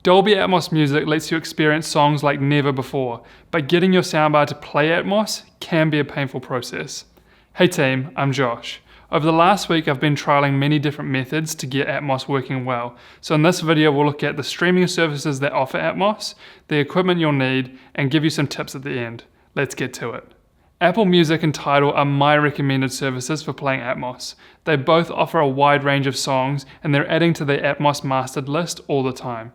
Dolby Atmos music lets you experience songs like never before, but getting your soundbar to play Atmos can be a painful process. Hey team, I'm Josh. Over the last week I've been trialing many different methods to get Atmos working well, so in this video we'll look at the streaming services that offer Atmos, the equipment you'll need, and give you some tips at the end. Let's get to it. Apple Music and Tidal are my recommended services for playing Atmos. They both offer a wide range of songs and they're adding to the Atmos mastered list all the time.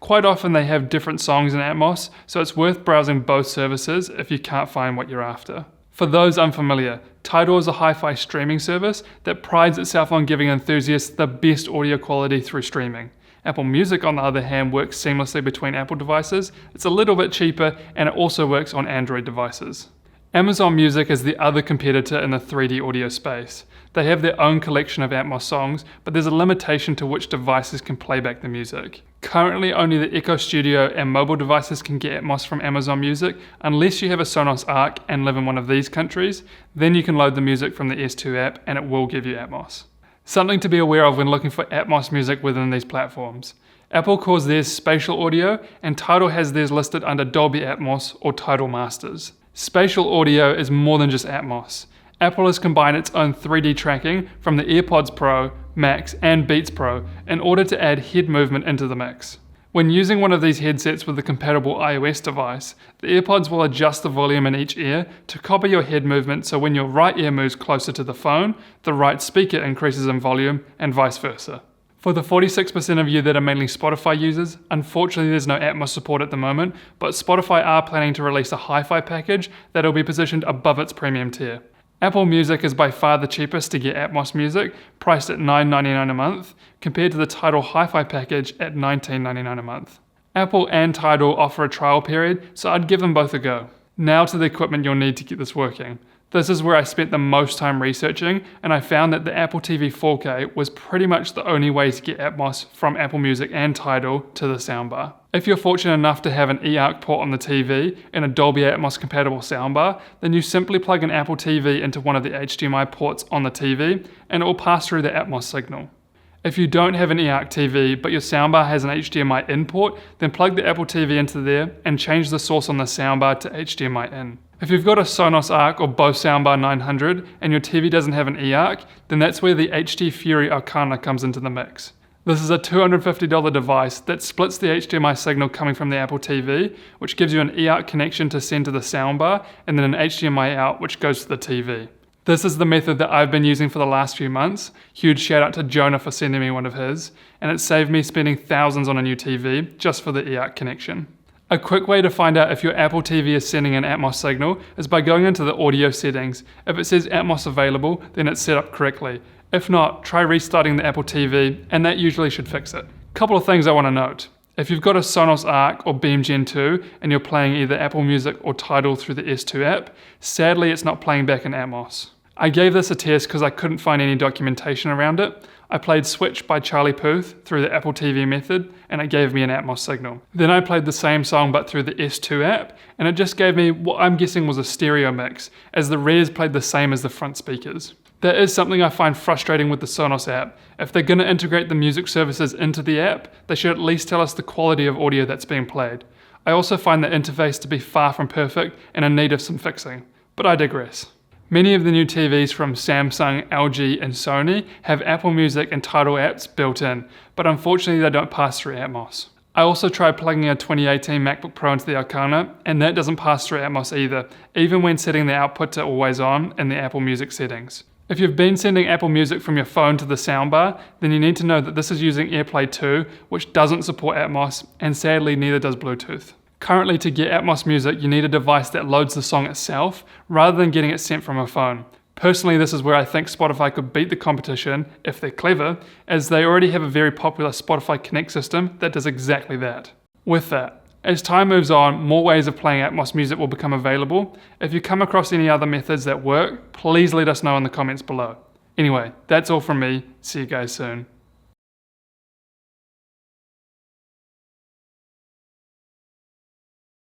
Quite often they have different songs in Atmos, so it's worth browsing both services if you can't find what you're after. For those unfamiliar, Tidal is a hi-fi streaming service that prides itself on giving enthusiasts the best audio quality through streaming. Apple Music, on the other hand, works seamlessly between Apple devices. It's a little bit cheaper and it also works on Android devices. Amazon Music is the other competitor in the 3D audio space. They have their own collection of Atmos songs, but there's a limitation to which devices can play back the music. Currently, only the Echo Studio and mobile devices can get Atmos from Amazon Music, unless you have a Sonos Arc and live in one of these countries. Then you can load the music from the S2 app and it will give you Atmos. Something to be aware of when looking for Atmos music within these platforms. Apple calls theirs spatial audio, and Tidal has theirs listed under Dolby Atmos or Tidal Masters. Spatial audio is more than just Atmos. Apple has combined its own 3D tracking from the AirPods Pro, Max, and Beats Pro in order to add head movement into the mix. When using one of these headsets with a compatible iOS device, the AirPods will adjust the volume in each ear to copy your head movement, so when your right ear moves closer to the phone, the right speaker increases in volume, and vice versa. For the 46% of you that are mainly Spotify users, unfortunately there's no Atmos support at the moment, but Spotify are planning to release a hi-fi package that'll be positioned above its premium tier. Apple Music is by far the cheapest to get Atmos music, priced at $9.99 a month, compared to the Tidal Hi-Fi package at $19.99 a month. Apple and Tidal offer a trial period, so I'd give them both a go. Now to the equipment you'll need to get this working. This is where I spent the most time researching, and I found that the Apple TV 4K was pretty much the only way to get Atmos from Apple Music and Tidal to the soundbar. If you're fortunate enough to have an eARC port on the TV and a Dolby Atmos compatible soundbar, then you simply plug an Apple TV into one of the HDMI ports on the TV and it will pass through the Atmos signal. If you don't have an eARC TV but your soundbar has an HDMI in port, then plug the Apple TV into there and change the source on the soundbar to HDMI in. If you've got a Sonos Arc or Bose Soundbar 900 and your TV doesn't have an eARC, then that's where the HD Fury Arcana comes into the mix. This is a $250 device that splits the HDMI signal coming from the Apple TV, which gives you an eARC connection to send to the soundbar, and then an HDMI out which goes to the TV. This is the method that I've been using for the last few months. Huge shout out to Jonah for sending me one of his, and it saved me spending thousands on a new TV just for the eARC connection. A quick way to find out if your Apple TV is sending an Atmos signal is by going into the audio settings. If it says Atmos available, then it's set up correctly. If not, try restarting the Apple TV, and that usually should fix it. Couple of things I want to note. If you've got a Sonos Arc or Beam Gen 2 and you're playing either Apple Music or Tidal through the S2 app, sadly it's not playing back in Atmos. I gave this a test because I couldn't find any documentation around it. I played Switch by Charlie Puth through the Apple TV method and it gave me an Atmos signal. Then I played the same song but through the S2 app and it just gave me what I'm guessing was a stereo mix, as the rears played the same as the front speakers. That is something I find frustrating with the Sonos app. If they're going to integrate the music services into the app, they should at least tell us the quality of audio that's being played. I also find the interface to be far from perfect and in need of some fixing, but I digress. Many of the new TVs from Samsung, LG and Sony have Apple Music and Tidal apps built in, but unfortunately they don't pass through Atmos. I also tried plugging a 2018 MacBook Pro into the Arcana and that doesn't pass through Atmos either, even when setting the output to always on in the Apple Music settings. If you've been sending Apple Music from your phone to the soundbar, then you need to know that this is using AirPlay 2, which doesn't support Atmos, and sadly neither does Bluetooth. Currently, to get Atmos music, you need a device that loads the song itself, rather than getting it sent from a phone. Personally, this is where I think Spotify could beat the competition, if they're clever, as they already have a very popular Spotify Connect system that does exactly that. With that, as time moves on, more ways of playing Atmos music will become available. If you come across any other methods that work, please let us know in the comments below. Anyway, that's all from me. See you guys soon.